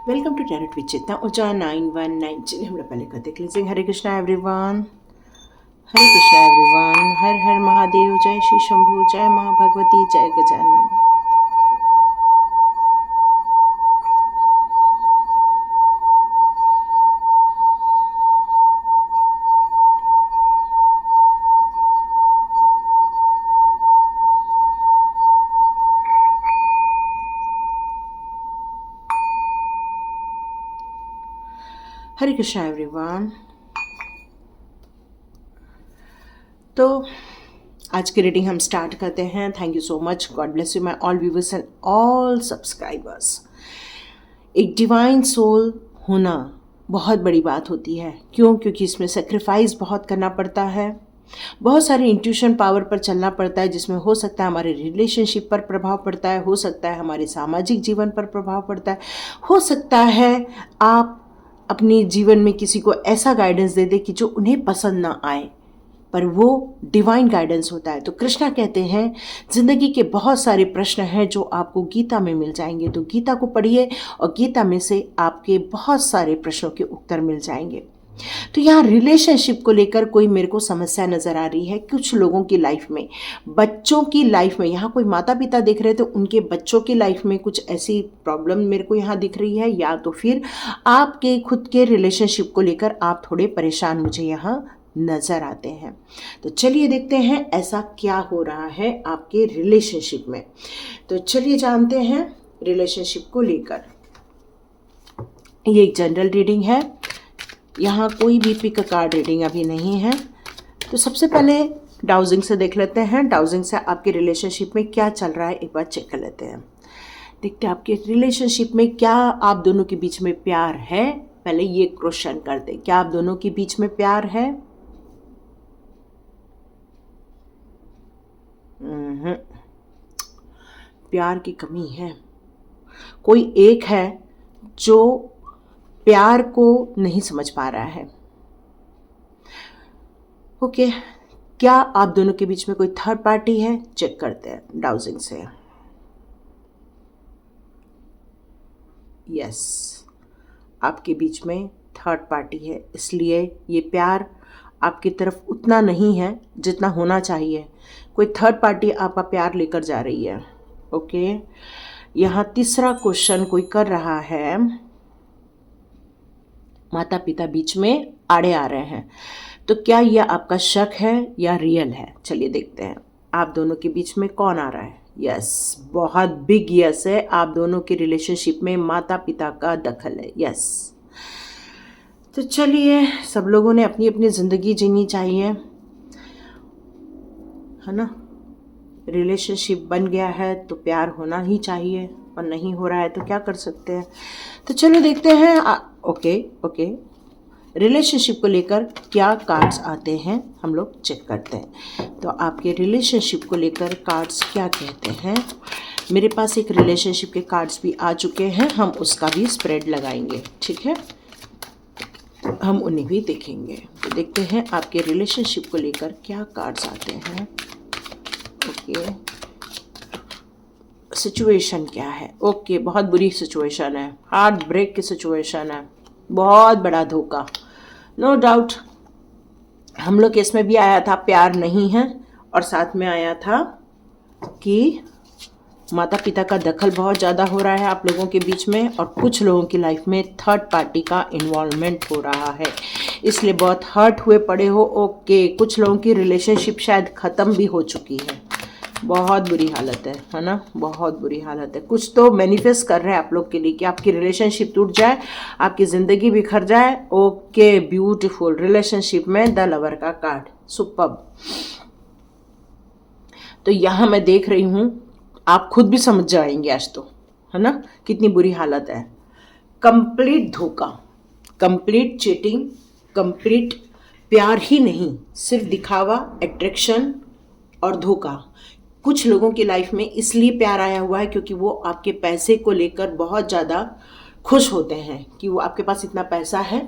Welcome to tarot with चेतना ऊंचा 919। चलिए हम लोग पहले करते क्लीजिंग। हरे कृष्णा एवरीवन, हरे कृष्णा एवरीवन, हर हर महादेव, जय श्री शंभू, जय माँ भगवती, जय गजानन। हरे कृष्णा एवरीवन। तो आज की रीडिंग हम स्टार्ट करते हैं। Thank you so much, God bless you my all viewers and all subscribers. एक डिवाइन सोल होना बहुत बड़ी बात होती है। क्यों? क्योंकि इसमें सेक्रीफाइस बहुत करना पड़ता है, बहुत सारे इंट्यूशन पावर पर चलना पड़ता है, जिसमें हो सकता है हमारे रिलेशनशिप पर प्रभाव पड़ता है, हो सकता है हमारे सामाजिक जीवन पर प्रभाव पड़ता है, हो सकता है आप अपने जीवन में किसी को ऐसा गाइडेंस दे दे कि जो उन्हें पसंद ना आए, पर वो डिवाइन गाइडेंस होता है। तो कृष्णा कहते हैं जिंदगी के बहुत सारे प्रश्न हैं जो आपको गीता में मिल जाएंगे। तो गीता को पढ़िए और गीता में से आपके बहुत सारे प्रश्नों के उत्तर मिल जाएंगे। तो यहाँ रिलेशनशिप को लेकर कोई मेरे को समस्या नज़र आ रही है कुछ लोगों की लाइफ में, बच्चों की लाइफ में। यहाँ कोई माता पिता देख रहे थे, उनके बच्चों की लाइफ में कुछ ऐसी प्रॉब्लम मेरे को यहाँ दिख रही है, या तो फिर आपके खुद के रिलेशनशिप को लेकर आप थोड़े परेशान मुझे यहाँ नज़र आते हैं। तो चलिए देखते हैं ऐसा क्या हो रहा है आपके रिलेशनशिप में। तो चलिए जानते हैं रिलेशनशिप को लेकर। ये एक जनरल रीडिंग है, यहाँ कोई भी पिक कार्ड रीडिंग अभी नहीं है। तो सबसे पहले डाउजिंग से देख लेते हैं, डाउजिंग से आपके रिलेशनशिप में क्या चल रहा है एक बार चेक कर लेते हैं। देखते हैं आपके रिलेशनशिप में क्या आप दोनों के बीच में प्यार है। पहले ये क्वेश्चन कर दे, क्या आप दोनों के बीच में प्यार है? प्यार की कमी है। कोई एक है जो प्यार को नहीं समझ पा रहा है। ओके, क्या आप दोनों के बीच में कोई थर्ड पार्टी है? चेक करते हैं डाउजिंग से। यस, आपके बीच में थर्ड पार्टी है, इसलिए ये प्यार आपकी तरफ उतना नहीं है जितना होना चाहिए। कोई थर्ड पार्टी आपका प्यार लेकर जा रही है। ओके, यहाँ तीसरा क्वेश्चन कोई कर रहा है, माता पिता बीच में आड़े आ रहे हैं। तो क्या यह आपका शक है या रियल है? चलिए देखते हैं आप दोनों के बीच में कौन आ रहा है। यस, बहुत बिग यस है। आप दोनों के रिलेशनशिप में माता पिता का दखल है। यस, तो चलिए, सब लोगों ने अपनी अपनी ज़िंदगी जीनी चाहिए, है ना। रिलेशनशिप बन गया है तो प्यार होना ही चाहिए, और नहीं हो रहा है तो क्या कर सकते हैं। तो चलो देखते हैं। ओके, रिलेशनशिप को लेकर क्या कार्ड्स आते हैं हम लोग चेक करते हैं। तो आपके रिलेशनशिप को लेकर कार्ड्स क्या कहते हैं। मेरे पास एक रिलेशनशिप के कार्ड्स भी आ चुके हैं, हम उसका भी स्प्रेड लगाएंगे, ठीक है। हम उन्हें भी देखेंगे। तो देखते हैं आपके रिलेशनशिप को लेकर क्या कार्ड्स आते हैं। ओके, सिचुएशन क्या है? ओके, बहुत बुरी सिचुएशन है, हार्ट ब्रेक की सिचुएशन है, बहुत बड़ा धोखा, नो डाउट। हम लोग केस में भी आया था प्यार नहीं है, और साथ में आया था कि माता पिता का दखल बहुत ज़्यादा हो रहा है आप लोगों के बीच में, और कुछ लोगों की लाइफ में थर्ड पार्टी का इन्वॉल्वमेंट हो रहा है, इसलिए बहुत हर्ट हुए पड़े हो। ओके, कुछ लोगों की रिलेशनशिप शायद ख़त्म भी हो चुकी है, बहुत बुरी हालत है ना, बहुत बुरी हालत है। कुछ तो मैनिफेस्ट कर रहे हैं आप लोग के लिए कि आपकी रिलेशनशिप टूट जाए, आपकी ज़िंदगी बिखर जाए। Okay, beautiful. रिलेशनशिप में द लवर का कार्ड, सुपर्ब। तो यहाँ मैं देख रही हूँ, आप खुद भी समझ जाएंगे आज तो, है ना, कितनी बुरी हालत है। कंप्लीट धोखा, कंप्लीट चीटिंग, कंप्लीट प्यार ही नहीं, सिर्फ दिखावा, अट्रैक्शन और धोखा। कुछ लोगों की लाइफ में इसलिए प्यार आया हुआ है क्योंकि वो आपके पैसे को लेकर बहुत ज़्यादा खुश होते हैं कि वो आपके पास इतना पैसा है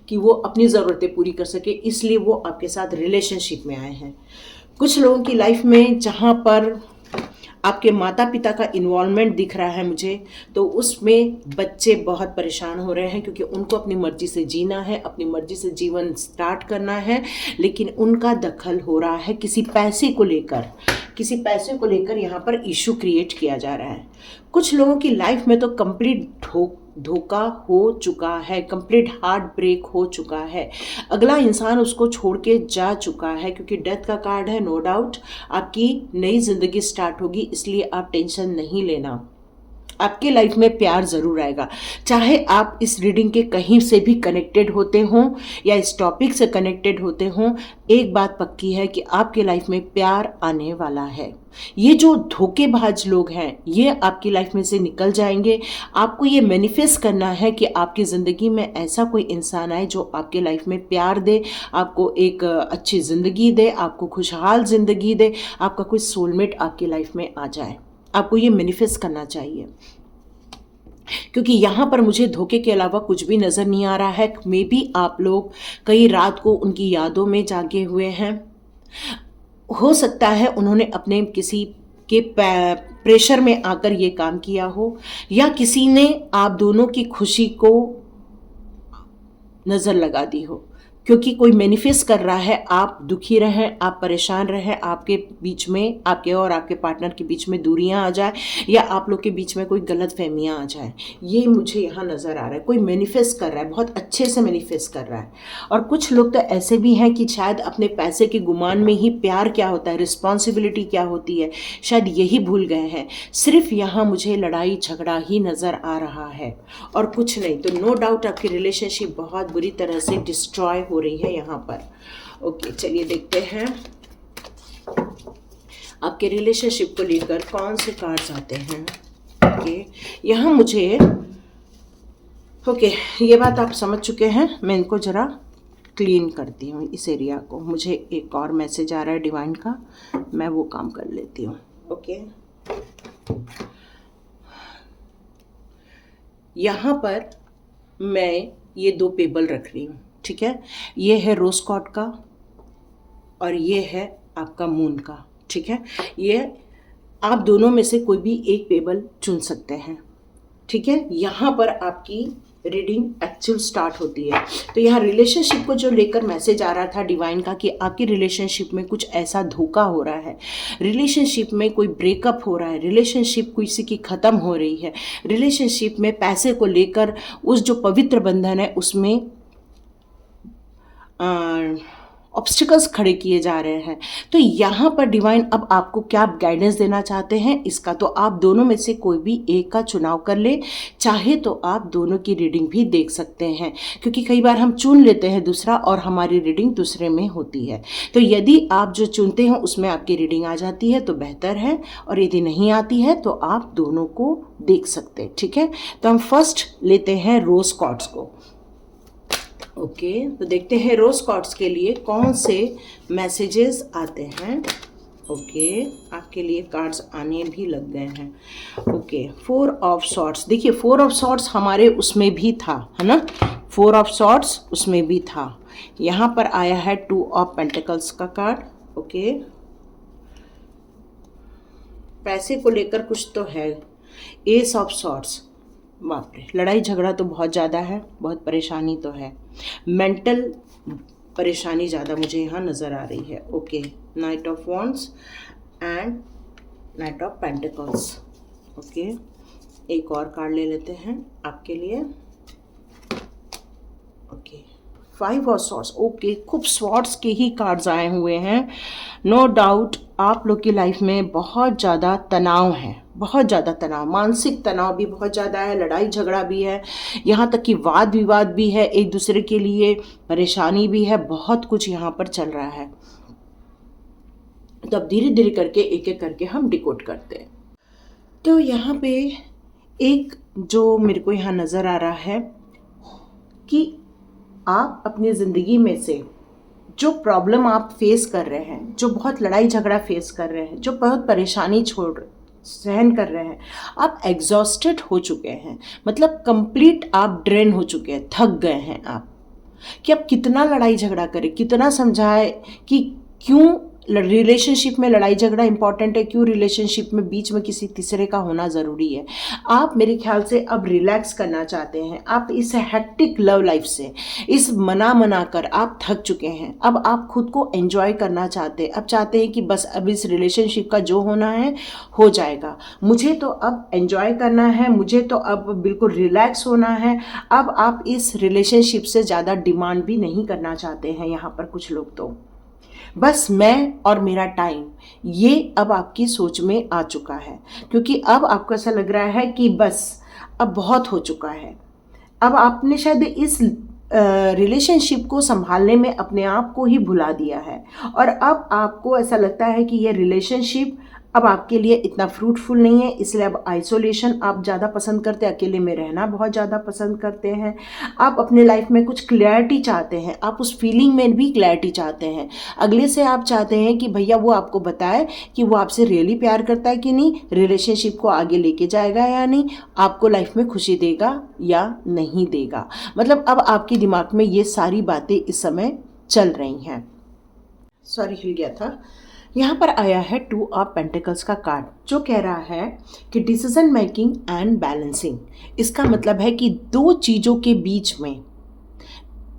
कि वो अपनी ज़रूरतें पूरी कर सके, इसलिए वो आपके साथ रिलेशनशिप में आए हैं। कुछ लोगों की लाइफ में जहाँ पर आपके माता पिता का इन्वॉल्वमेंट दिख रहा है मुझे, तो उसमें बच्चे बहुत परेशान हो रहे हैं क्योंकि उनको अपनी मर्जी से जीना है, अपनी मर्जी से जीवन स्टार्ट करना है, लेकिन उनका दखल हो रहा है किसी पैसे को लेकर, किसी पैसे को लेकर यहाँ पर इशू क्रिएट किया जा रहा है। कुछ लोगों की लाइफ में तो कंप्लीट धोखा हो चुका है, कंप्लीट हार्ट ब्रेक हो चुका है, अगला इंसान उसको छोड़ के जा चुका है, क्योंकि डेथ का कार्ड है। नो डाउट आपकी नई जिंदगी स्टार्ट होगी, इसलिए आप टेंशन नहीं लेना। आपके लाइफ में प्यार जरूर आएगा, चाहे आप इस रीडिंग के कहीं से भी कनेक्टेड होते हों या इस टॉपिक से कनेक्टेड होते हों, एक बात पक्की है कि आपके लाइफ में प्यार आने वाला है। ये जो धोखेबाज लोग हैं ये आपकी लाइफ में से निकल जाएंगे। आपको ये मैनिफेस्ट करना है कि आपकी ज़िंदगी में ऐसा कोई इंसान आए जो आपके लाइफ में प्यार दे, आपको एक अच्छी ज़िंदगी दे, आपको खुशहाल ज़िंदगी दे, आपका कोई सोलमेट आपकी लाइफ में आ जाए। आपको ये मैनिफेस्ट करना चाहिए, क्योंकि यहाँ पर मुझे धोखे के अलावा कुछ भी नज़र नहीं आ रहा है। मे बी आप लोग कई रात को उनकी यादों में जागे हुए हैं, हो सकता है उन्होंने अपने किसी के प्रेशर में आकर ये काम किया हो, या किसी ने आप दोनों की खुशी को नज़र लगा दी हो, क्योंकि कोई मैनिफेस्ट कर रहा है आप दुखी रहें, आप परेशान रहें, आपके बीच में, आपके और आपके पार्टनर के बीच में दूरियां आ जाए, या आप लोग के बीच में कोई गलत फहमियाँ आ जाए। ये मुझे यहाँ नज़र आ रहा है। कोई मैनिफेस्ट कर रहा है, बहुत अच्छे से मैनिफेस्ट कर रहा है। और कुछ लोग तो ऐसे भी हैं कि शायद अपने पैसे के गुमान में ही प्यार क्या होता है, रिस्पॉन्सिबिलिटी क्या होती है, शायद यही भूल गए हैं। सिर्फ यहाँ मुझे लड़ाई झगड़ा ही नज़र आ रहा है और कुछ नहीं। तो नो डाउट आपकी रिलेशनशिप बहुत बुरी तरह से डिस्ट्रॉय हो रही है यहाँ पर। ओके, चलिए देखते हैं आपके रिलेशनशिप को लेकर कौन से कार्ड्स आते हैं। ओके, यहाँ मुझे ये बात आप समझ चुके हैं। मैं इनको जरा क्लीन करती हूँ, इस एरिया को। मुझे एक और मैसेज आ रहा है डिवाइन का, मैं वो काम कर लेती हूँ। ओके, यहाँ पर मैं ये 2 पेबल रख रही हूँ, ठीक है। ये है रोज कॉर्ड का और ये है आपका मून का, ठीक है। ये आप दोनों में से कोई भी एक पेबल चुन सकते हैं, ठीक है। यहाँ पर आपकी रीडिंग एक्चुअल स्टार्ट होती है। तो यहाँ रिलेशनशिप को जो लेकर मैसेज आ रहा था डिवाइन का कि आपकी रिलेशनशिप में कुछ ऐसा धोखा हो रहा है, रिलेशनशिप में कोई ब्रेकअप हो रहा है, रिलेशनशिप किसी की ख़त्म हो रही है, रिलेशनशिप में पैसे को लेकर उस जो पवित्र बंधन है उसमें ऑब्स्टिकल्स खड़े किए जा रहे हैं। तो यहाँ पर डिवाइन अब आपको क्या गाइडेंस देना चाहते हैं इसका, तो आप दोनों में से कोई भी एक का चुनाव कर ले। चाहे तो आप दोनों की रीडिंग भी देख सकते हैं, क्योंकि कई बार हम चुन लेते हैं दूसरा और हमारी रीडिंग दूसरे में होती है। तो यदि आप जो चुनते हैं उसमें आपकी रीडिंग आ जाती है तो बेहतर है, और यदि नहीं आती है तो आप दोनों को देख सकते हैं, ठीक है। तो हम फर्स्ट लेते हैं रोज कॉर्ड्स को। ओके, तो देखते हैं रोज कॉर्ड्स के लिए कौन से मैसेजेस आते हैं। ओके, आपके लिए कार्ड्स आने भी लग गए हैं। Okay, 4 of swords. देखिए 4 ऑफ सॉर्ड्स हमारे उसमें भी था, है ना, 4 ऑफ सॉर्ड्स उसमें भी था। यहाँ पर आया है 2 ऑफ पेंटिकल्स का कार्ड। ओके, पैसे को लेकर कुछ तो है। एस ऑफ सॉर्ड्स, बाप रे, लड़ाई झगड़ा तो बहुत ज़्यादा है, बहुत परेशानी तो है, मेंटल परेशानी ज़्यादा मुझे यहाँ नज़र आ रही है। Okay, night of wands and night of pentacles. Okay, एक और कार्ड ले लेते हैं आपके लिए। Okay, 5 of swords. ओके, खूब स्वॉर्ड्स के ही कार्ड्स आए हुए हैं। नो डाउट आप लोग की लाइफ में बहुत ज़्यादा तनाव है, बहुत ज़्यादा तनाव, मानसिक तनाव भी बहुत ज़्यादा है, लड़ाई झगड़ा भी है, यहाँ तक कि वाद विवाद भी है, एक दूसरे के लिए परेशानी भी है, बहुत कुछ यहाँ पर चल रहा है। तो अब धीरे धीरे करके एक एक करके हम डिकोड करते हैं। तो यहाँ पे एक जो मेरे को यहाँ नज़र आ रहा है कि आप अपनी ज़िंदगी में से जो प्रॉब्लम आप फेस कर रहे हैं, जो बहुत लड़ाई झगड़ा फेस कर रहे हैं, जो बहुत परेशानी सहन कर रहे हैं, आप एग्जॉस्टेड हो चुके हैं, मतलब कंप्लीट आप ड्रेन हो चुके हैं, थक गए हैं आप, कि अब कितना लड़ाई झगड़ा करें, कितना समझाए कि क्यों रिलेशनशिप में लड़ाई झगड़ा इंपॉर्टेंट है, क्यों रिलेशनशिप में बीच में किसी तीसरे का होना ज़रूरी है। आप मेरे ख्याल से अब रिलैक्स करना चाहते हैं, आप इस हेक्टिक लव लाइफ से, इस मना कर आप थक चुके हैं। अब आप खुद को एंजॉय करना चाहते हैं, अब चाहते हैं कि बस अब इस रिलेशनशिप का जो होना है हो जाएगा, मुझे तो अब एंजॉय करना है, मुझे तो अब बिल्कुल रिलैक्स होना है। अब आप इस रिलेशनशिप से ज़्यादा डिमांड भी नहीं करना चाहते हैं। यहाँ पर कुछ लोग तो बस मैं और मेरा टाइम, ये अब आपकी सोच में आ चुका है, क्योंकि अब आपको ऐसा लग रहा है कि बस अब बहुत हो चुका है। अब आपने शायद इस रिलेशनशिप को संभालने में अपने आप को ही भुला दिया है, और अब आपको ऐसा लगता है कि ये रिलेशनशिप अब आपके लिए इतना फ्रूटफुल नहीं है, इसलिए अब आइसोलेशन आप ज़्यादा पसंद करते हैं, अकेले में रहना बहुत ज़्यादा पसंद करते हैं। आप अपने लाइफ में कुछ क्लैरिटी चाहते हैं, आप उस फीलिंग में भी क्लैरिटी चाहते हैं। अगले से आप चाहते हैं कि भैया वो आपको बताए कि वो आपसे रियली प्यार करता है कि नहीं, रिलेशनशिप को आगे लेके जाएगा या नहीं, आपको लाइफ में खुशी देगा या नहीं देगा। मतलब अब आपके दिमाग में ये सारी बातें इस समय चल रही हैं। सॉरी, हिल गया था। यहाँ पर आया है 2 ऑफ पेंटिकल्स का कार्ड, जो कह रहा है कि डिसीजन मेकिंग एंड बैलेंसिंग। इसका मतलब है कि 2 चीज़ों के बीच में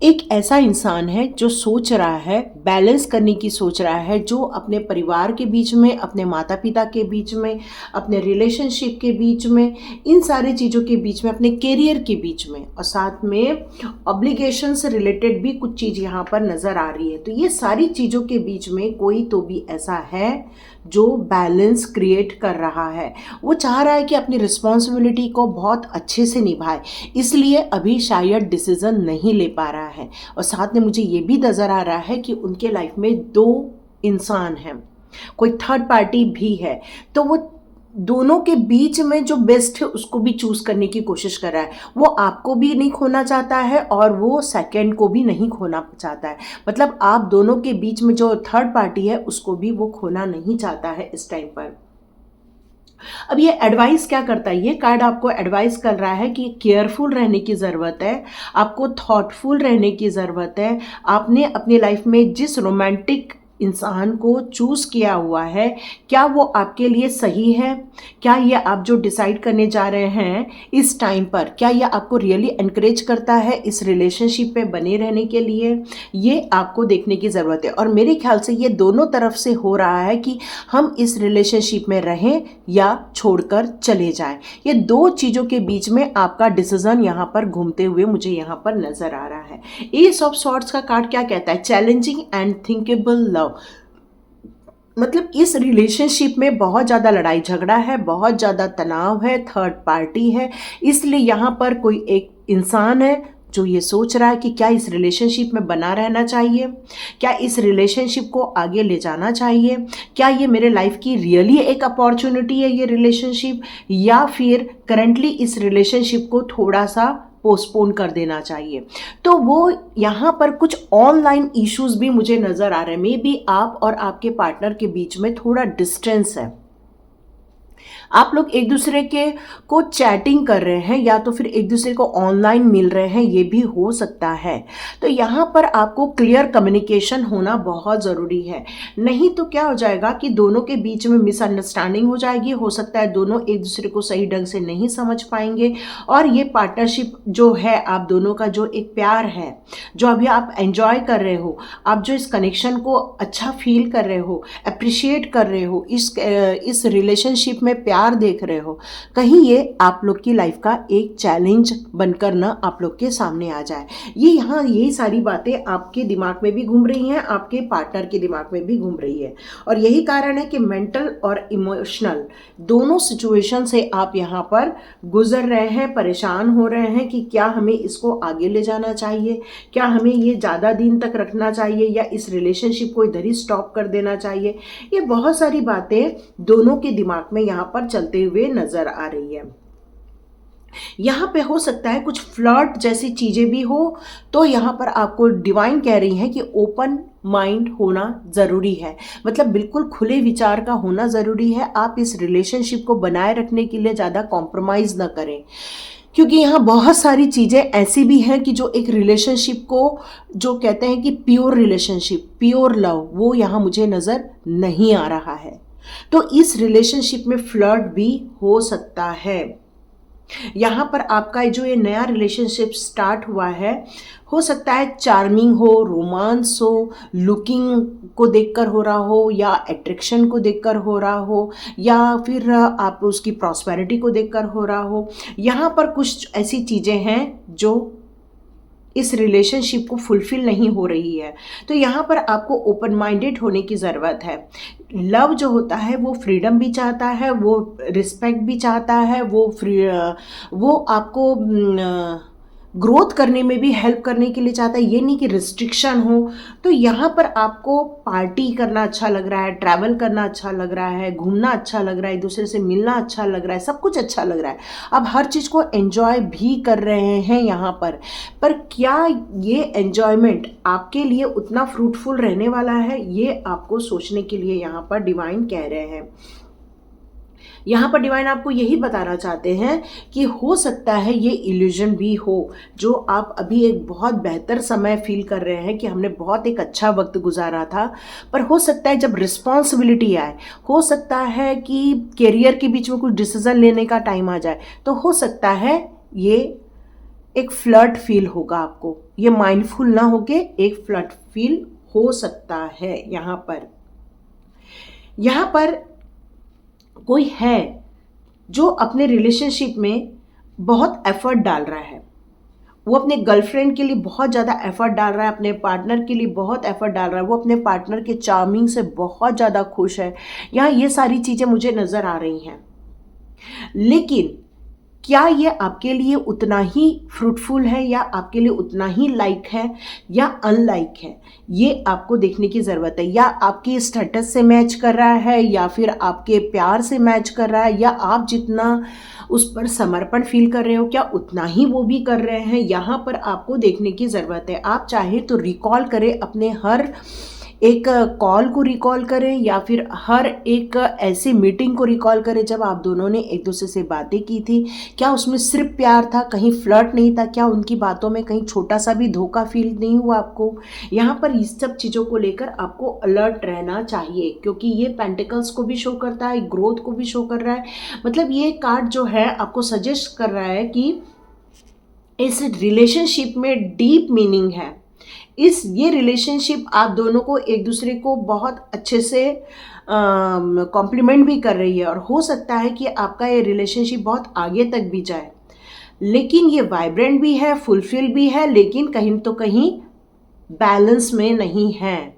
एक ऐसा इंसान है जो सोच रहा है, बैलेंस करने की सोच रहा है, जो अपने परिवार के बीच में, अपने माता पिता के बीच में, अपने रिलेशनशिप के बीच में, इन सारी चीज़ों के बीच में, अपने करियर के बीच में, और साथ में ऑब्लिगेशन से रिलेटेड भी कुछ चीज़ यहाँ पर नज़र आ रही है। तो ये सारी चीज़ों के बीच में कोई तो भी ऐसा है जो बैलेंस क्रिएट कर रहा है। वो चाह रहा है कि अपनी रिस्पॉन्सिबिलिटी को बहुत अच्छे से निभाए, इसलिए अभी शायद डिसीज़न नहीं ले पा रहा है। और साथ में मुझे ये भी नज़र आ रहा है कि उनके लाइफ में 2 इंसान हैं, कोई थर्ड पार्टी भी है, तो वो दोनों के बीच में जो बेस्ट है उसको भी चूज करने की कोशिश कर रहा है। वो आपको भी नहीं खोना चाहता है और वो सेकंड को भी नहीं खोना चाहता है। मतलब आप दोनों के बीच में जो थर्ड पार्टी है उसको भी वो खोना नहीं चाहता है इस टाइम पर। अब ये एडवाइस क्या करता है, ये कार्ड आपको एडवाइस कर रहा है कि केयरफुल रहने की ज़रूरत है, आपको थॉटफुल रहने की ज़रूरत है। आपने अपनी लाइफ में जिस रोमांटिक इंसान को चूज़ किया हुआ है, क्या वो आपके लिए सही है? क्या ये आप जो डिसाइड करने जा रहे हैं इस टाइम पर, क्या ये आपको रियली एनकरेज करता है इस रिलेशनशिप पे बने रहने के लिए? ये आपको देखने की ज़रूरत है। और मेरे ख्याल से ये दोनों तरफ से हो रहा है कि हम इस रिलेशनशिप में रहें या छोड़कर चले जाएं। ये 2 चीज़ों के बीच में आपका डिसीजन यहाँ पर घूमते हुए मुझे यहाँ पर नज़र आ रहा है। एस ऑफ सॉर्ड्स का कार्ड क्या कहता है? Challenging and thinkable love. मतलब इस रिलेशनशिप में बहुत ज़्यादा लड़ाई झगड़ा है, बहुत ज़्यादा तनाव है, थर्ड पार्टी है, इसलिए यहाँ पर कोई एक इंसान है जो ये सोच रहा है कि क्या इस रिलेशनशिप में बना रहना चाहिए, क्या इस रिलेशनशिप को आगे ले जाना चाहिए, क्या ये मेरे लाइफ की रियली एक अपॉर्चुनिटी है ये रिलेशनशिप, या फिर करंटली इस रिलेशनशिप को थोड़ा सा पोस्टपोन कर देना चाहिए। तो वो यहाँ पर कुछ ऑनलाइन इश्यूज भी मुझे नज़र आ रहे हैं। मे बी आप और आपके पार्टनर के बीच में थोड़ा डिस्टेंस है, आप लोग एक दूसरे के को चैटिंग कर रहे हैं या तो फिर एक दूसरे को ऑनलाइन मिल रहे हैं, ये भी हो सकता है। तो यहाँ पर आपको क्लियर कम्युनिकेशन होना बहुत ज़रूरी है, नहीं तो क्या हो जाएगा कि दोनों के बीच में मिसअंडरस्टैंडिंग हो जाएगी। हो सकता है दोनों एक दूसरे को सही ढंग से नहीं समझ पाएंगे, और ये पार्टनरशिप जो है, आप दोनों का जो एक प्यार है, जो अभी आप एंजॉय कर रहे हो, आप जो इस कनेक्शन को अच्छा फील कर रहे हो, अप्रिशिएट कर रहे हो, इस रिलेशनशिप में प्यार देख रहे हो, कहीं ये आप लोग की लाइफ का एक चैलेंज बनकर ना आप लोग के सामने आ जाए। ये यहाँ यही सारी बातें आपके दिमाग में भी घूम रही हैं, आपके पार्टनर के दिमाग में भी घूम रही है, और यही कारण है कि मेंटल और इमोशनल दोनों सिचुएशन से आप यहाँ पर गुजर रहे हैं, परेशान हो रहे हैं कि क्या हमें इसको आगे ले जाना चाहिए, क्या हमें ये ज़्यादा दिन तक रखना चाहिए, या इस रिलेशनशिप को इधर ही स्टॉप कर देना चाहिए। ये बहुत सारी बातें दोनों के दिमाग में यहाँ पर चलते हुए नजर आ रही है। यहाँ पे हो सकता है कुछ फ्लर्ट जैसी चीजें भी हो, तो यहाँ पर आपको डिवाइन कह रही है कि ओपन माइंड होना ज़रूरी है, मतलब बिल्कुल खुले विचार का होना ज़रूरी है। आप इस रिलेशनशिप को बनाए रखने के लिए ज़्यादा कॉम्प्रोमाइज़ ना करें। क्योंकि यहाँ बहुत सारी चीज़ें ऐसी भी हैं कि जो एक रिलेशनशिप को, जो कहते हैं कि प्योर रिलेशनशिप, प्योर लव, वो यहाँ मुझे नज़र नहीं आ रहा है। तो इस रिलेशनशिप में फ्लर्ट भी हो सकता है। यहाँ पर आपका जो ये नया रिलेशनशिप स्टार्ट हुआ है, हो सकता है चार्मिंग हो, रोमांस हो, लुकिंग को देखकर हो रहा हो, या अट्रैक्शन को देखकर हो रहा हो, या फिर आप उसकी प्रॉस्पेरिटी को देखकर हो रहा हो। यहाँ पर कुछ ऐसी चीज़ें हैं जो इस रिलेशनशिप को फुलफिल नहीं हो रही है। तो यहाँ पर आपको ओपन माइंडेड होने की ज़रूरत है। लव जो होता है वो फ्रीडम भी चाहता है, वो रिस्पेक्ट भी चाहता है, वो आपको ग्रोथ करने में भी हेल्प करने के लिए चाहता है। ये नहीं कि रिस्ट्रिक्शन हो। तो यहाँ पर आपको पार्टी करना अच्छा लग रहा है, ट्रैवल करना अच्छा लग रहा है, घूमना अच्छा लग रहा है, एक दूसरे से मिलना अच्छा लग रहा है, सब कुछ अच्छा लग रहा है। आप हर चीज़ को एंजॉय भी कर रहे हैं यहाँ पर क्या ये एंजॉयमेंट आपके लिए उतना फ्रूटफुल रहने वाला है, ये आपको सोचने के लिए यहाँ पर डिवाइन कह रहे हैं। यहाँ पर डिवाइन आपको यही बताना चाहते हैं कि हो सकता है ये इल्यूजन भी हो, जो आप अभी एक बहुत बेहतर समय फील कर रहे हैं कि हमने बहुत एक अच्छा वक्त गुजारा था, पर हो सकता है जब रिस्पॉन्सिबिलिटी आए, हो सकता है कि कैरियर के बीच में कुछ डिसीजन लेने का टाइम आ जाए, तो हो सकता है ये एक फ्लर्ट फील होगा आपको। ये माइंडफुल ना होके एक फ्लर्ट फील हो सकता है। यहाँ पर कोई है जो अपने रिलेशनशिप में बहुत एफर्ट डाल रहा है। वो अपने गर्लफ्रेंड के लिए बहुत ज़्यादा एफर्ट डाल रहा है, अपने पार्टनर के लिए बहुत एफर्ट डाल रहा है, वो अपने पार्टनर के चार्मिंग से बहुत ज़्यादा खुश है। यहाँ ये सारी चीज़ें मुझे नज़र आ रही हैं, लेकिन क्या ये आपके लिए उतना ही फ्रूटफुल है, या आपके लिए उतना ही लाइक है, या अनलाइक है, ये आपको देखने की ज़रूरत है। या आपके स्टेटस से मैच कर रहा है, या फिर आपके प्यार से मैच कर रहा है, या आप जितना उस पर समर्पण फील कर रहे हो क्या उतना ही वो भी कर रहे हैं। यहाँ पर आपको देखने की ज़रूरत है। आप चाहे तो रिकॉल करें, अपने हर एक कॉल को रिकॉल करें, या फिर हर एक ऐसी मीटिंग को रिकॉल करें जब आप दोनों ने एक दूसरे से बातें की थी। क्या उसमें सिर्फ प्यार था, कहीं फ्लर्ट नहीं था? क्या उनकी बातों में कहीं छोटा सा भी धोखा फील नहीं हुआ आपको? यहाँ पर इस सब चीज़ों को लेकर आपको अलर्ट रहना चाहिए, क्योंकि ये पेंटिकल्स को भी शो करता है, ग्रोथ को भी शो कर रहा है। मतलब ये कार्ड जो है आपको सजेस्ट कर रहा है कि इस रिलेशनशिप में डीप मीनिंग है। ये रिलेशनशिप आप दोनों को एक दूसरे को बहुत अच्छे से कॉम्प्लीमेंट भी कर रही है, और हो सकता है कि आपका ये रिलेशनशिप बहुत आगे तक भी जाए। लेकिन ये वाइब्रेंट भी है, फुलफिल भी है, लेकिन कहीं तो कहीं बैलेंस में नहीं है,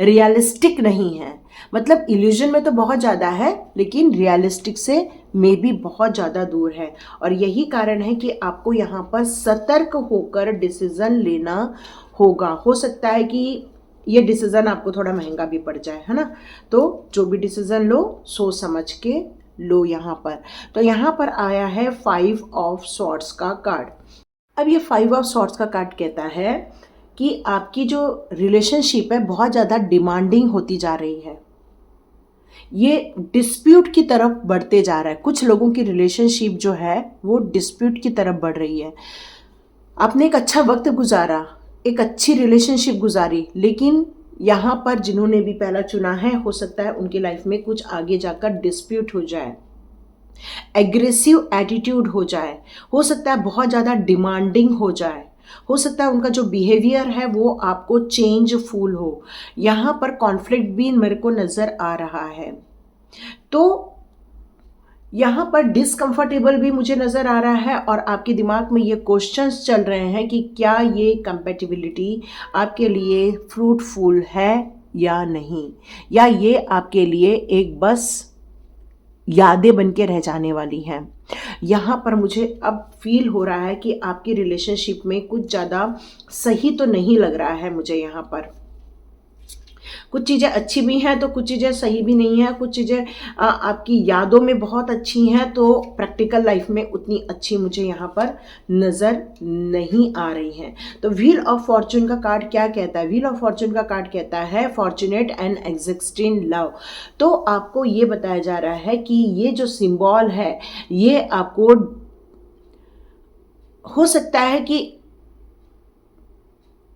रियलिस्टिक नहीं है। मतलब इल्यूजन में तो बहुत ज़्यादा है, लेकिन रियलिस्टिक से में भी बहुत ज़्यादा दूर है। और यही कारण है कि आपको यहाँ पर सतर्क होकर डिसीज़न लेना होगा। हो सकता है कि ये डिसीज़न आपको थोड़ा महंगा भी पड़ जाए, है ना? तो जो भी डिसीज़न लो, सोच समझ के लो यहाँ पर। तो यहाँ पर आया है 5 ऑफ सॉर्ड्स का कार्ड। अब ये 5 ऑफ सॉर्ड्स का कार्ड कहता है कि आपकी जो रिलेशनशिप है बहुत ज़्यादा डिमांडिंग होती जा रही है, ये डिस्प्यूट की तरफ बढ़ते जा रहा है। कुछ लोगों की रिलेशनशिप जो है वो डिस्प्यूट की तरफ बढ़ रही है। आपने एक अच्छा वक्त गुजारा, एक अच्छी रिलेशनशिप गुजारी, लेकिन यहाँ पर जिन्होंने भी पहला चुना है, हो सकता है उनकी लाइफ में कुछ आगे जाकर डिस्प्यूट हो जाए, एग्रेसिव एटीट्यूड हो जाए, हो सकता है बहुत ज़्यादा डिमांडिंग हो जाए, हो सकता है उनका जो बिहेवियर है वो आपको चेंजफुल हो। यहाँ पर कॉन्फ्लिक्ट भी मेरे को नज़र आ रहा है। तो यहाँ पर डिसकंफर्टेबल भी मुझे नज़र आ रहा है, और आपके दिमाग में ये क्वेश्चंस चल रहे हैं कि क्या ये कंपैटिबिलिटी आपके लिए फ्रूटफुल है या नहीं, या ये आपके लिए एक बस यादें बन के रह जाने वाली हैं। यहाँ पर मुझे अब फील हो रहा है कि आपकी रिलेशनशिप में कुछ ज़्यादा सही तो नहीं लग रहा है मुझे। यहाँ पर कुछ चीज़ें अच्छी भी हैं तो कुछ चीज़ें सही भी नहीं हैं। कुछ चीज़ें आपकी यादों में बहुत अच्छी हैं, तो प्रैक्टिकल लाइफ में उतनी अच्छी मुझे यहाँ पर नज़र नहीं आ रही हैं। तो व्हील ऑफ फॉर्चून का कार्ड क्या कहता है? व्हील ऑफ फॉर्चून का कार्ड कहता है फॉर्चुनेट एंड एग्जिस्टिंग लव। तो आपको ये बताया जा रहा है कि ये जो सिंबल है ये आपको हो सकता है कि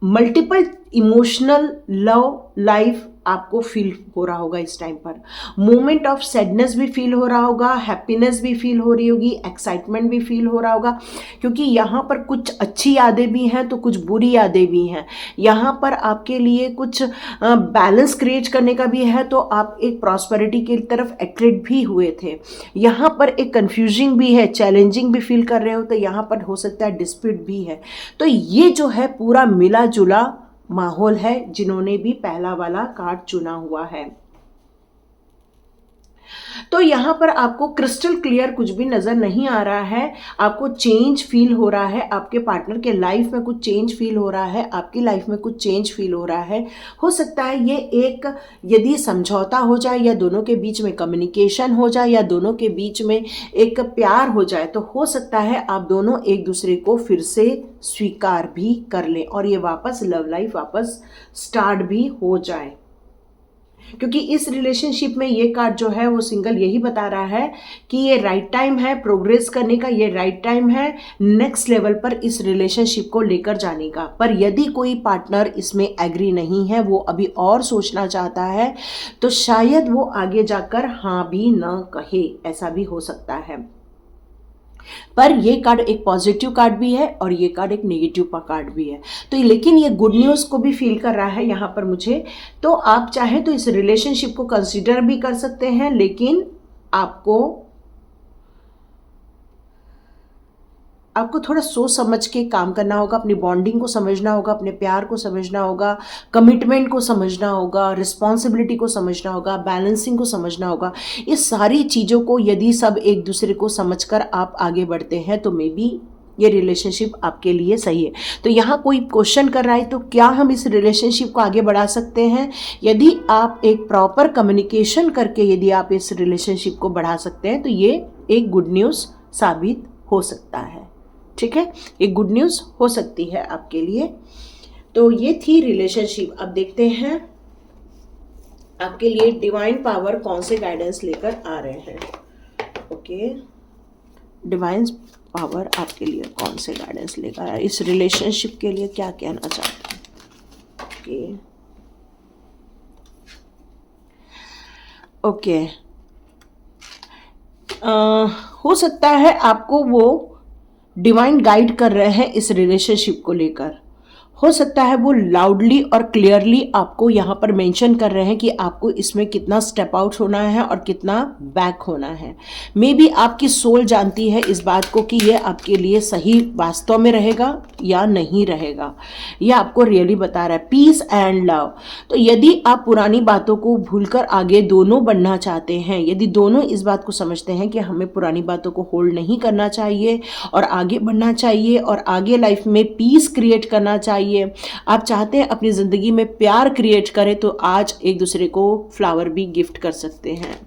मल्टीपल इमोशनल लव लाइफ आपको फील हो रहा होगा इस टाइम पर। मोमेंट ऑफ सैडनेस भी फील हो रहा होगा, हैप्पीनेस भी फील हो रही होगी, एक्साइटमेंट भी फील हो रहा होगा, क्योंकि यहाँ पर कुछ अच्छी यादें भी हैं तो कुछ बुरी यादें भी हैं। यहाँ पर आपके लिए कुछ बैलेंस क्रिएट करने का भी है, तो आप एक प्रॉस्पेरिटी की तरफ एट्रैक्ट भी हुए थे। यहाँ पर एक कंफ्यूजिंग भी है, चैलेंजिंग भी फील कर रहे हो, तो यहाँ पर हो सकता है डिस्प्यूट भी है। तो ये जो है पूरा मिला जुला माहौल है जिन्होंने भी पहला वाला कार्ड चुना हुआ है। तो यहाँ पर आपको क्रिस्टल क्लियर कुछ भी नज़र नहीं आ रहा है। आपको चेंज फील हो रहा है, आपके पार्टनर के लाइफ में कुछ चेंज फील हो रहा है, आपकी लाइफ में कुछ चेंज फील हो रहा है। हो सकता है ये एक यदि समझौता हो जाए या दोनों के बीच में कम्युनिकेशन हो जाए या दोनों के बीच में एक प्यार हो जाए, तो हो सकता है आप दोनों एक दूसरे को फिर से स्वीकार भी कर लें और ये वापस लव लाइफ वापस स्टार्ट भी हो जाए। क्योंकि इस रिलेशनशिप में ये कार्ड जो है वो सिंगल यही बता रहा है कि ये राइट टाइम है प्रोग्रेस करने का, ये राइट टाइम है नेक्स्ट लेवल पर इस रिलेशनशिप को लेकर जाने का। पर यदि कोई पार्टनर इसमें एग्री नहीं है, वो अभी और सोचना चाहता है, तो शायद वो आगे जाकर हाँ भी ना कहे, ऐसा भी हो सकता है। पर ये कार्ड एक पॉजिटिव कार्ड भी है और ये कार्ड एक नेगेटिव कार्ड भी है। तो लेकिन ये गुड न्यूज़ को भी फील कर रहा है यहाँ पर मुझे। तो आप चाहें तो इस रिलेशनशिप को कंसीडर भी कर सकते हैं, लेकिन आपको थोड़ा सोच समझ के काम करना होगा, अपनी बॉन्डिंग को समझना होगा, अपने प्यार को समझना होगा, कमिटमेंट को समझना होगा, रिस्पॉन्सिबिलिटी को समझना होगा, बैलेंसिंग को समझना होगा। इस सारी चीज़ों को यदि सब एक दूसरे को समझकर आप आगे बढ़ते हैं तो मे बी ये रिलेशनशिप आपके लिए सही है। तो यहाँ कोई क्वेश्चन कर रहा है तो क्या हम इस रिलेशनशिप को आगे बढ़ा सकते हैं? यदि आप एक प्रॉपर कम्युनिकेशन करके यदि आप इस रिलेशनशिप को बढ़ा सकते हैं तो ये एक गुड न्यूज़ साबित हो सकता है। ठीक है, ये गुड न्यूज़ हो सकती है आपके लिए। तो ये थी रिलेशनशिप। अब देखते हैं आपके लिए डिवाइन पावर कौन से गाइडेंस लेकर आ रहे हैं। ओके, डिवाइन पावर आपके लिए कौन से गाइडेंस लेकर आ रहा है, इस रिलेशनशिप के लिए क्या कहना चाहते हैं। ओके, हो सकता है आपको वो डिवाइन गाइड कर रहे हैं इस रिलेशनशिप को लेकर। हो सकता है वो लाउडली और क्लियरली आपको यहाँ पर मेंशन कर रहे हैं कि आपको इसमें कितना स्टेप आउट होना है और कितना बैक होना है। मे बी आपकी सोल जानती है इस बात को कि ये आपके लिए सही वास्तव में रहेगा या नहीं रहेगा। यह आपको रियली बता रहा है पीस एंड लव। तो यदि आप पुरानी बातों को भूलकर आगे दोनों बढ़ना चाहते हैं, यदि दोनों इस बात को समझते हैं कि हमें पुरानी बातों को होल्ड नहीं करना चाहिए और आगे बढ़ना चाहिए और आगे लाइफ में पीस क्रिएट करना चाहिए, आप चाहते हैं अपनी जिंदगी में प्यार क्रिएट करें, तो आज एक दूसरे को फ्लावर भी गिफ्ट कर सकते हैं।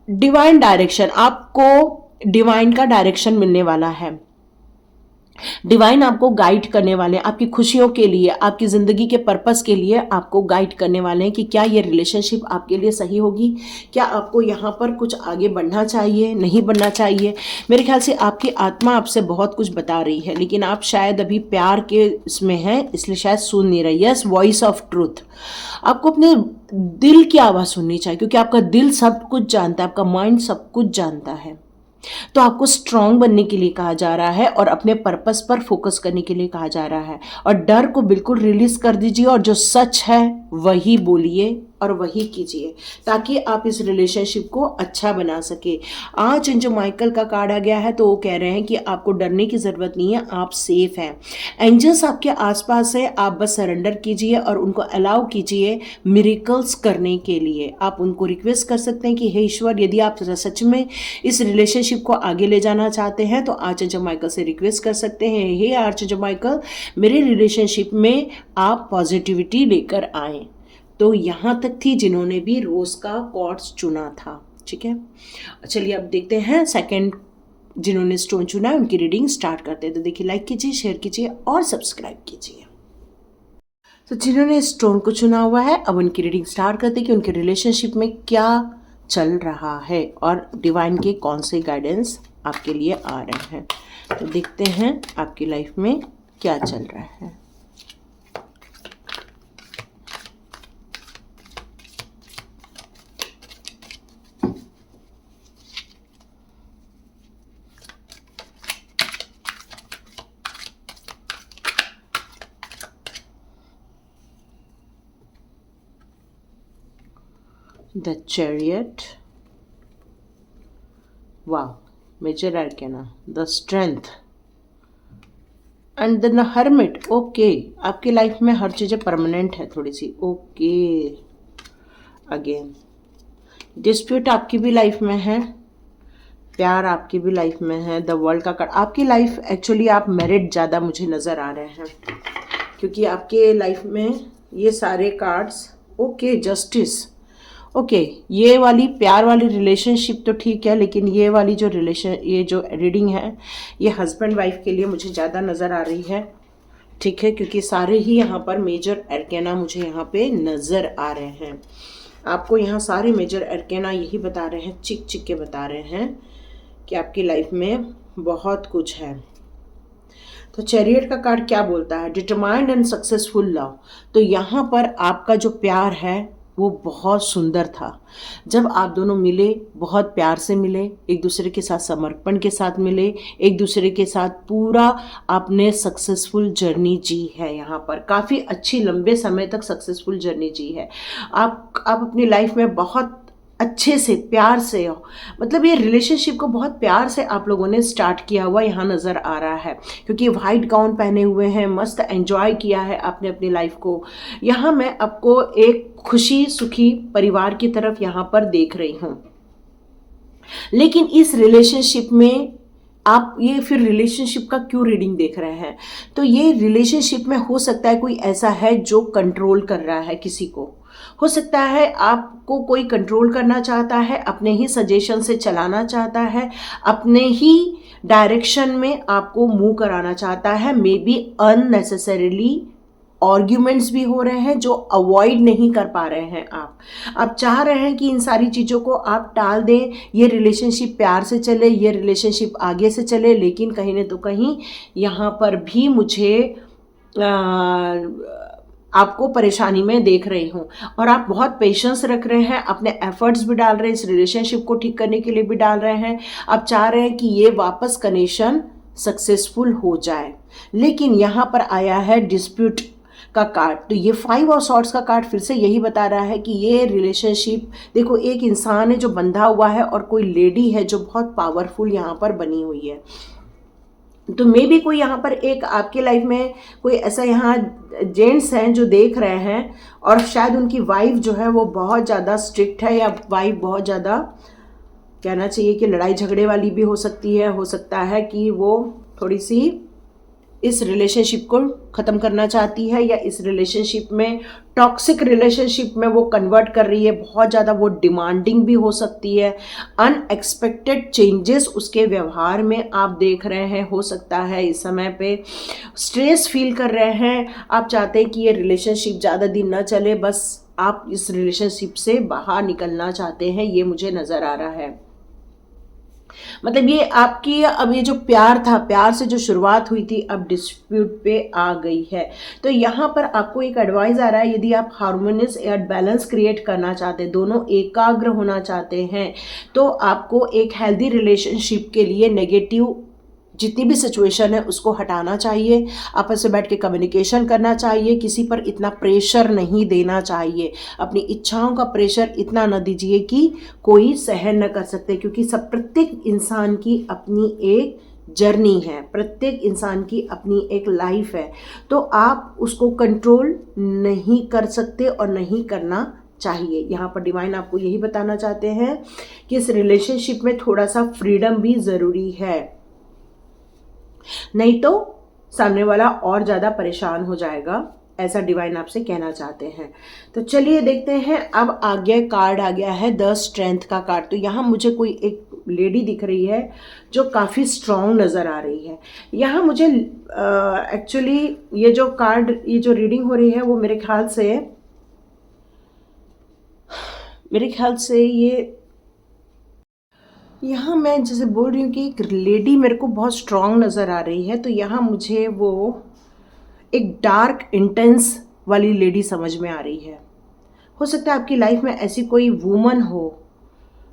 डिवाइन डायरेक्शन, आपको डिवाइन का डायरेक्शन मिलने वाला है। डिवाइन आपको गाइड करने वाले हैं, आपकी खुशियों के लिए, आपकी ज़िंदगी के पर्पस के लिए आपको गाइड करने वाले हैं कि क्या ये रिलेशनशिप आपके लिए सही होगी, क्या आपको यहाँ पर कुछ आगे बढ़ना चाहिए, नहीं बढ़ना चाहिए। मेरे ख्याल से आपकी आत्मा आपसे बहुत कुछ बता रही है, लेकिन आप शायद अभी प्यार के इसमें हैं, इसलिए शायद सुन नहीं रही। Yes, voice of truth. आपको अपने दिल की आवाज़ सुननी चाहिए, क्योंकि आपका दिल सब कुछ जानता है, आपका माइंड सब कुछ जानता है। तो आपको स्ट्रांग बनने के लिए कहा जा रहा है और अपने पर्पस पर फोकस करने के लिए कहा जा रहा है, और डर को बिल्कुल रिलीज कर दीजिए और जो सच है वही बोलिए और वही कीजिए, ताकि आप इस रिलेशनशिप को अच्छा बना सके। आज जो माइकल का कार्ड आ गया है तो वो कह रहे हैं कि आपको डरने की ज़रूरत नहीं है, आप सेफ हैं। एंजल्स आपके आसपास है, आप बस सरेंडर कीजिए और उनको अलाउ कीजिए मिरेकल्स करने के लिए। आप उनको रिक्वेस्ट कर सकते हैं कि हे ईश्वर, यदि आप सच में इस रिलेशनशिप को आगे ले जाना चाहते हैं तो आर्चएंजल माइकल से रिक्वेस्ट कर सकते हैं, हे आर्चएंजल माइकल, मेरे रिलेशनशिप में आप पॉजिटिविटी लेकर आएँ। तो यहाँ तक थी जिन्होंने भी रोज़ का क्वार्ट्ज चुना था। ठीक है, चलिए अब देखते हैं सेकंड जिन्होंने स्टोन चुना है उनकी रीडिंग स्टार्ट करते हैं। तो देखिए, लाइक कीजिए, शेयर कीजिए और सब्सक्राइब कीजिए। तो जिन्होंने स्टोन को चुना हुआ है अब उनकी रीडिंग स्टार्ट करते हैं कि उनके रिलेशनशिप में क्या चल रहा है और डिवाइन के कौन से गाइडेंस आपके लिए आ रहे हैं। तो देखते हैं आपकी लाइफ में क्या चल रहा है। द चैरियट, वाह, major arcana, the strength and the hermit. Okay, आपकी लाइफ में हर चीज़ें परमानेंट है थोड़ी सी। ओके, अगेन डिस्प्यूट आपकी भी लाइफ में है, प्यार आपकी भी लाइफ में है। द वर्ल्ड का कार्ड, आपकी लाइफ एक्चुअली आप मैरिड ज़्यादा मुझे नज़र आ रहे हैं, क्योंकि आपके लाइफ में ये सारे कार्ड्स। Okay, justice. ओके, ये वाली प्यार वाली रिलेशनशिप तो ठीक है, लेकिन ये वाली जो ये जो रीडिंग है ये हस्बैंड वाइफ के लिए मुझे ज़्यादा नज़र आ रही है। ठीक है, क्योंकि सारे ही यहाँ पर मेजर एरकेना मुझे यहाँ पे नज़र आ रहे हैं। आपको यहाँ सारे मेजर एरकेना यही बता रहे हैं, चिक चिक के बता रहे हैं कि आपकी लाइफ में बहुत कुछ है। तो चैरियट का कार्ड क्या बोलता है? Determined and successful love. तो यहाँ पर आपका जो प्यार है वो बहुत सुंदर था। जब आप दोनों मिले, बहुत प्यार से मिले, एक दूसरे के साथ समर्पण के साथ मिले, एक दूसरे के साथ पूरा आपने सक्सेसफुल जर्नी जी है। यहाँ पर काफ़ी अच्छी लंबे समय तक सक्सेसफुल जर्नी जी है। आप अपनी लाइफ में बहुत अच्छे से प्यार से हो, मतलब ये रिलेशनशिप को बहुत प्यार से आप लोगों ने स्टार्ट किया हुआ यहाँ नज़र आ रहा है, क्योंकि वाइट गाउन पहने हुए हैं, मस्त एंजॉय किया है आपने अपनी लाइफ को। यहाँ मैं आपको एक खुशी सुखी परिवार की तरफ यहाँ पर देख रही हूँ। लेकिन इस रिलेशनशिप में आप ये फिर रिलेशनशिप का क्यों रीडिंग देख रहे हैं? तो ये रिलेशनशिप में हो सकता है कोई ऐसा है जो कंट्रोल कर रहा है किसी को। हो सकता है आपको कोई कंट्रोल करना चाहता है, अपने ही सजेशन से चलाना चाहता है, अपने ही डायरेक्शन में आपको मूव कराना चाहता है। मे बी अननेसेसरीली आर्ग्यूमेंट्स भी हो रहे हैं जो अवॉइड नहीं कर पा रहे हैं। आप चाह रहे हैं कि इन सारी चीज़ों को आप टाल दें, ये रिलेशनशिप प्यार से चले, ये रिलेशनशिप आगे से चले, लेकिन कहीं न तो कहीं यहाँ पर भी मुझे आपको परेशानी में देख रही हूँ। और आप बहुत पेशेंस रख रहे हैं, अपने एफर्ट्स भी डाल रहे हैं, इस रिलेशनशिप को ठीक करने के लिए भी डाल रहे हैं। आप चाह रहे हैं कि ये वापस कनेक्शन सक्सेसफुल हो जाए, लेकिन यहाँ पर आया है डिस्प्यूट का कार्ड। तो ये 5 ऑफ सॉर्ड्स का कार्ड फिर से यही बता रहा है कि ये रिलेशनशिप, देखो एक इंसान है जो बंधा हुआ है और कोई लेडी है जो बहुत पावरफुल यहाँ पर बनी हुई है। तो मे भी कोई यहाँ पर एक आपके लाइफ में कोई ऐसा यहाँ जेंट्स हैं जो देख रहे हैं, और शायद उनकी वाइफ जो है वो बहुत ज़्यादा स्ट्रिक्ट है, या वाइफ बहुत ज़्यादा, कहना चाहिए कि लड़ाई झगड़े वाली भी हो सकती है। हो सकता है कि वो थोड़ी सी इस रिलेशनशिप को ख़त्म करना चाहती है, या इस रिलेशनशिप में टॉक्सिक रिलेशनशिप में वो कन्वर्ट कर रही है। बहुत ज़्यादा वो डिमांडिंग भी हो सकती है। अनएक्सपेक्टेड चेंजेस उसके व्यवहार में आप देख रहे हैं। हो सकता है इस समय पे स्ट्रेस फील कर रहे हैं। आप चाहते हैं कि ये रिलेशनशिप ज़्यादा दिन ना चले, बस आप इस रिलेशनशिप से बाहर निकलना चाहते हैं, ये मुझे नज़र आ रहा है। मतलब ये आपकी अब ये जो प्यार था, प्यार से जो शुरुआत हुई थी, अब डिस्प्यूट पे आ गई है। तो यहाँ पर आपको एक एडवाइस आ रहा है, यदि आप हार्मोनियस या बैलेंस क्रिएट करना चाहते हैं, दोनों एकाग्र होना चाहते हैं, तो आपको एक हेल्दी रिलेशनशिप के लिए नेगेटिव जितनी भी सिचुएशन है उसको हटाना चाहिए, आपस में बैठ के कम्युनिकेशन करना चाहिए, किसी पर इतना प्रेशर नहीं देना चाहिए, अपनी इच्छाओं का प्रेशर इतना न दीजिए कि कोई सहन न कर सकते, क्योंकि प्रत्येक इंसान की अपनी एक जर्नी है, प्रत्येक इंसान की अपनी एक लाइफ है। तो आप उसको कंट्रोल नहीं कर सकते और नहीं करना चाहिए। यहाँ पर डिवाइन आपको यही बताना चाहते हैं कि इस रिलेशनशिप में थोड़ा सा फ्रीडम भी ज़रूरी है, नहीं तो सामने वाला और ज़्यादा परेशान हो जाएगा, ऐसा डिवाइन आपसे कहना चाहते हैं। तो चलिए देखते हैं, अब आगे कार्ड आ गया है द स्ट्रेंथ का कार्ड। तो यहाँ मुझे कोई एक लेडी दिख रही है जो काफ़ी स्ट्रॉन्ग नज़र आ रही है। यहाँ मुझे एक्चुअली ये जो कार्ड, ये जो रीडिंग हो रही है वो मेरे ख्याल से ये यहाँ मैं जैसे बोल रही हूँ कि एक लेडी मेरे को बहुत स्ट्रांग नज़र आ रही है, तो यहाँ मुझे वो एक डार्क इंटेंस वाली लेडी समझ में आ रही है। हो सकता है आपकी लाइफ में ऐसी कोई वुमन हो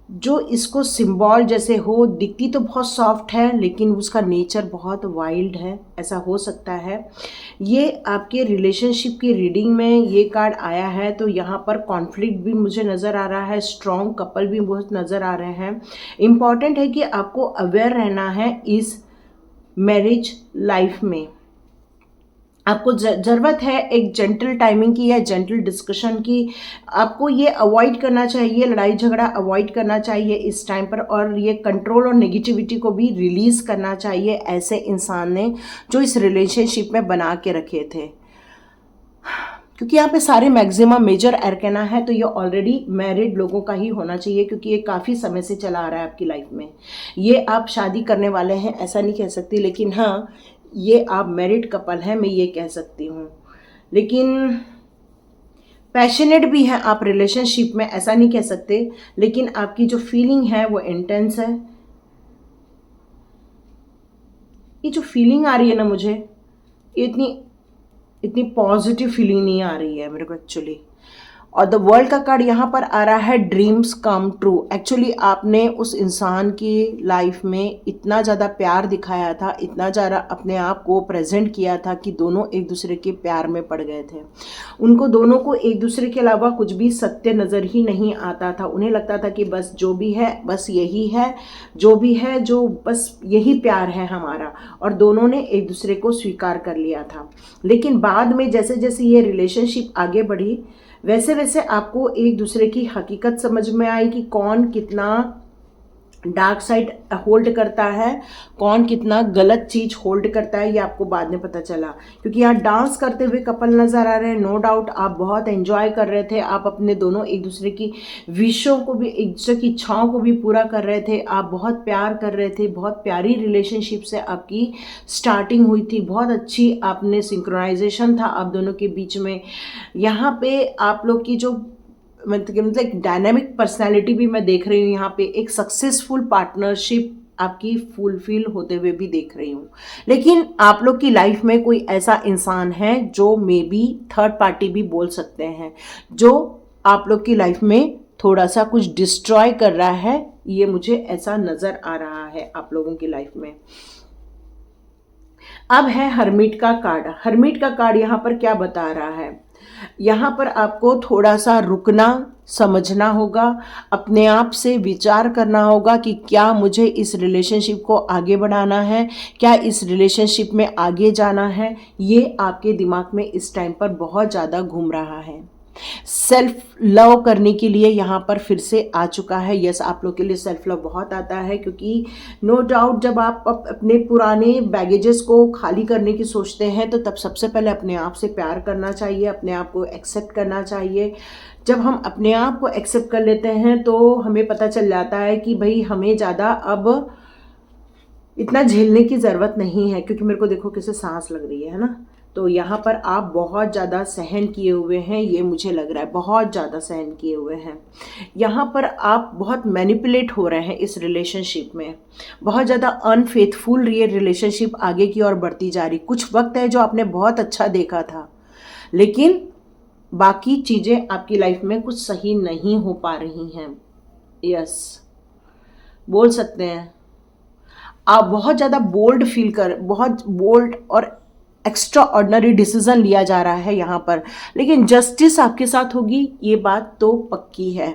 जो इसको सिंबल जैसे हो, दिखती तो बहुत सॉफ्ट है लेकिन उसका नेचर बहुत वाइल्ड है, ऐसा हो सकता है। ये आपके रिलेशनशिप की रीडिंग में ये कार्ड आया है, तो यहाँ पर कॉन्फ्लिक्ट भी मुझे नज़र आ रहा है, स्ट्रॉन्ग कपल भी बहुत नज़र आ रहे हैं। इम्पॉर्टेंट है कि आपको अवेयर रहना है इस मैरिज लाइफ में। आपको ज़रूरत है एक जेंटल टाइमिंग की या जेंटल डिस्कशन की। आपको ये अवॉइड करना चाहिए, लड़ाई झगड़ा अवॉइड करना चाहिए इस टाइम पर, और ये कंट्रोल और नेगेटिविटी को भी रिलीज़ करना चाहिए ऐसे इंसान ने जो इस रिलेशनशिप में बना के रखे थे। क्योंकि यहाँ पे सारे मैक्सिमम मेजर एरकेना है, तो ये ऑलरेडी मैरिड लोगों का ही होना चाहिए, क्योंकि ये काफ़ी समय से चला आ रहा है आपकी लाइफ में। ये आप शादी करने वाले हैं ऐसा नहीं कह सकती, लेकिन हाँ ये आप मैरिड कपल हैं, मैं ये कह सकती हूँ। लेकिन पैशनेट भी हैं आप रिलेशनशिप में, ऐसा नहीं कह सकते, लेकिन आपकी जो फीलिंग है वो इंटेंस है। ये जो फीलिंग आ रही है ना मुझे, ये इतनी पॉजिटिव फीलिंग नहीं आ रही है मेरे को एक्चुअली। और द वर्ल्ड का कार्ड यहाँ पर आ रहा है ड्रीम्स कम ट्रू। एक्चुअली आपने उस इंसान की लाइफ में इतना ज़्यादा प्यार दिखाया था, इतना ज़्यादा अपने आप को प्रेजेंट किया था कि दोनों एक दूसरे के प्यार में पड़ गए थे। उनको दोनों को एक दूसरे के अलावा कुछ भी सत्य नज़र ही नहीं आता था। उन्हें लगता था कि बस जो भी है बस यही है, जो भी है जो बस यही प्यार है हमारा, और दोनों ने एक दूसरे को स्वीकार कर लिया था। लेकिन बाद में जैसे जैसे ये रिलेशनशिप आगे बढ़ी, वैसे वैसे आपको एक दूसरे की हकीकत समझ में आई कि कौन कितना डार्क साइड होल्ड करता है, कौन कितना गलत चीज़ होल्ड करता है, ये आपको बाद में पता चला। क्योंकि यहाँ डांस करते हुए कपल नज़र आ रहे हैं, नो डाउट आप बहुत एंजॉय कर रहे थे, आप अपने दोनों एक दूसरे की विशों को भी, एक दूसरे की इच्छाओं को भी पूरा कर रहे थे, आप बहुत प्यार कर रहे थे। बहुत प्यारी रिलेशनशिप से आपकी स्टार्टिंग हुई थी, बहुत अच्छी आपने सिंक्रोनाइजेशन था आप दोनों के बीच में। यहाँ पे आप लोग की जो मतलब एक डायनामिक पर्सनालिटी भी मैं देख रही हूँ, यहाँ पे एक सक्सेसफुल पार्टनरशिप आपकी फुलफिल होते हुए भी देख रही हूँ। लेकिन आप लोग की लाइफ में कोई ऐसा इंसान है जो मे बी थर्ड पार्टी भी बोल सकते हैं, जो आप लोग की लाइफ में थोड़ा सा कुछ डिस्ट्रॉय कर रहा है, ये मुझे ऐसा नज़र आ रहा है आप लोगों की लाइफ में। अब है हर्मिट का कार्ड। हर्मिट का कार्ड यहाँ पर क्या बता रहा है, यहाँ पर आपको थोड़ा सा रुकना, समझना होगा, अपने आप से विचार करना होगा कि क्या मुझे इस रिलेशनशिप को आगे बढ़ाना है, क्या इस रिलेशनशिप में आगे जाना है। ये आपके दिमाग में इस टाइम पर बहुत ज़्यादा घूम रहा है। सेल्फ लव करने के लिए यहाँ पर फिर से आ चुका है। यस, आप लोग के लिए सेल्फ लव बहुत आता है, क्योंकि नो डाउट जब आप अपने पुराने बैगेजेस को खाली करने की सोचते हैं तो तब सबसे पहले अपने आप से प्यार करना चाहिए, अपने आप को एक्सेप्ट करना चाहिए। जब हम अपने आप को एक्सेप्ट कर लेते हैं तो हमें पता चल जाता है कि भाई हमें ज़्यादा अब इतना झेलने की ज़रूरत नहीं है। क्योंकि मेरे को देखो कैसे सांस लग रही है ना, तो यहाँ पर आप बहुत ज़्यादा सहन किए हुए हैं, ये मुझे लग रहा है, बहुत ज़्यादा सहन किए हुए हैं। यहाँ पर आप बहुत मैनिपुलेट हो रहे हैं इस रिलेशनशिप में, बहुत ज़्यादा अनफेथफुल ये रिलेशनशिप आगे की ओर बढ़ती जा रही। कुछ वक्त है जो आपने बहुत अच्छा देखा था, लेकिन बाकी चीज़ें आपकी लाइफ में कुछ सही नहीं हो पा रही हैं। यस, बोल सकते हैं आप बहुत ज़्यादा बहुत बोल्ड और एक्स्ट्रा ऑर्डिनरी डिसीजन लिया जा रहा है यहाँ पर, लेकिन जस्टिस आपके साथ होगी, ये बात तो पक्की है।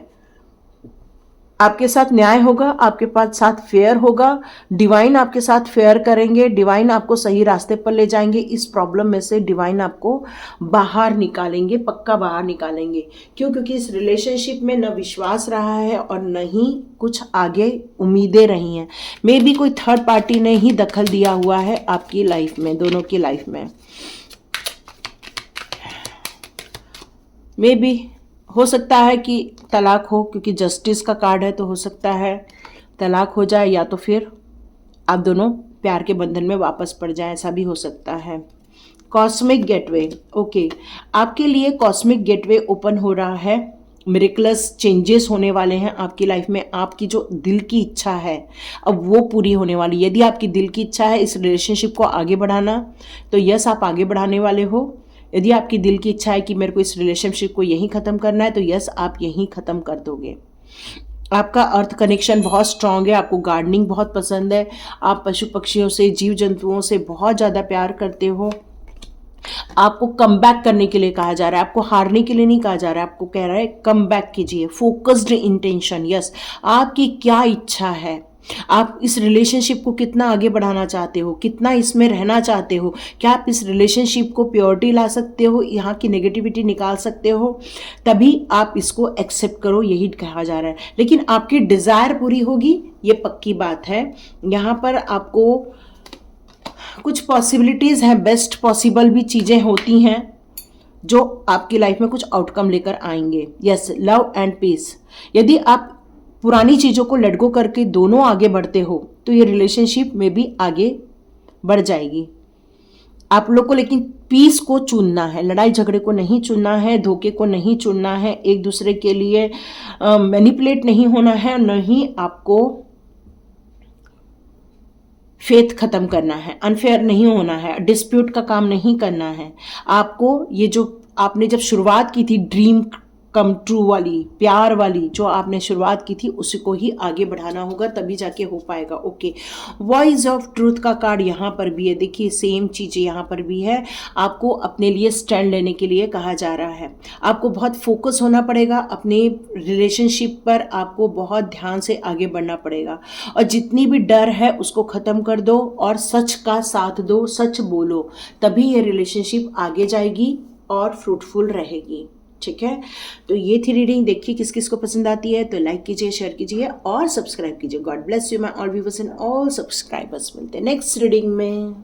आपके साथ न्याय होगा, आपके पास साथ फेयर होगा, डिवाइन आपके साथ फेयर करेंगे, डिवाइन आपको सही रास्ते पर ले जाएंगे। इस प्रॉब्लम में से डिवाइन आपको बाहर निकालेंगे, पक्का बाहर निकालेंगे। क्यों? क्योंकि इस रिलेशनशिप में न विश्वास रहा है और न ही कुछ आगे उम्मीदें रही हैं। मे बी कोई थर्ड पार्टी ने ही दखल दिया हुआ है आपकी लाइफ में, दोनों की लाइफ में। मे बी हो सकता है कि तलाक हो, क्योंकि जस्टिस का कार्ड है, तो हो सकता है तलाक हो जाए, या तो फिर आप दोनों प्यार के बंधन में वापस पड़ जाएं, ऐसा भी हो सकता है। कॉस्मिक गेटवे, ओके, आपके लिए कॉस्मिक गेटवे ओपन हो रहा है मिरेकलस चेंजेस होने वाले हैं आपकी लाइफ में। आपकी जो दिल की इच्छा है अब वो पूरी होने वाली। यदि आपकी दिल की इच्छा है इस रिलेशनशिप को आगे बढ़ाना, तो यस आप आगे बढ़ाने वाले हो। यदि आपकी दिल की इच्छा है कि मेरे को इस रिलेशनशिप को यहीं ख़त्म करना है, तो यस आप यहीं ख़त्म कर दोगे। आपका अर्थ कनेक्शन बहुत स्ट्रांग है, आपको गार्डनिंग बहुत पसंद है, आप पशु पक्षियों से, जीव जंतुओं से बहुत ज़्यादा प्यार करते हो। आपको कम बैक करने के लिए कहा जा रहा है, आपको हारने के लिए नहीं कहा जा रहा है, आपको कह रहा है कम बैक कीजिए। फोकस्ड इंटेंशन, यस आपकी क्या इच्छा है, आप इस रिलेशनशिप को कितना आगे बढ़ाना चाहते हो, कितना इसमें रहना चाहते हो, क्या आप इस रिलेशनशिप को प्योरिटी ला सकते हो, यहाँ की नेगेटिविटी निकाल सकते हो, तभी आप इसको एक्सेप्ट करो, यही कहा जा रहा है। लेकिन आपकी डिज़ायर पूरी होगी, ये पक्की बात है। यहाँ पर आपको कुछ पॉसिबिलिटीज़ हैं, बेस्ट पॉसिबल भी चीज़ें होती हैं जो आपकी लाइफ में कुछ आउटकम लेकर आएंगे। Yes, love and peace. यदि आप पुरानी चीज़ों को लेट गो करके दोनों आगे बढ़ते हो तो ये रिलेशनशिप में भी आगे बढ़ जाएगी। आप लोग को लेकिन पीस को चुनना है, लड़ाई झगड़े को नहीं चुनना है, धोखे को नहीं चुनना है, एक दूसरे के लिए मैनिपुलेट नहीं होना है, न ही आपको फेथ खत्म करना है, अनफेयर नहीं होना है, डिस्प्यूट का काम नहीं करना है। आपको ये जो आपने जब शुरुआत की थी ड्रीम कम ट्रू वाली, प्यार वाली जो आपने शुरुआत की थी, उसी को ही आगे बढ़ाना होगा, तभी जाके हो पाएगा। ओके, वॉइस ऑफ ट्रूथ का कार्ड यहाँ पर भी है। देखिए सेम चीज़ यहाँ पर भी है। आपको अपने लिए स्टैंड लेने के लिए कहा जा रहा है। आपको बहुत फोकस होना पड़ेगा अपने रिलेशनशिप पर, आपको बहुत ध्यान से आगे बढ़ना पड़ेगा, और जितनी भी डर है उसको ख़त्म कर दो और सच का साथ दो, सच बोलो, तभी ये रिलेशनशिप आगे जाएगी और फ्रूटफुल रहेगी। ठीक है, तो ये थी रीडिंग। देखिए किस किस को पसंद आती है तो लाइक कीजिए, शेयर कीजिए और सब्सक्राइब कीजिए। God bless you my all viewers and all subscribers. मिलते हैं नेक्स्ट रीडिंग में।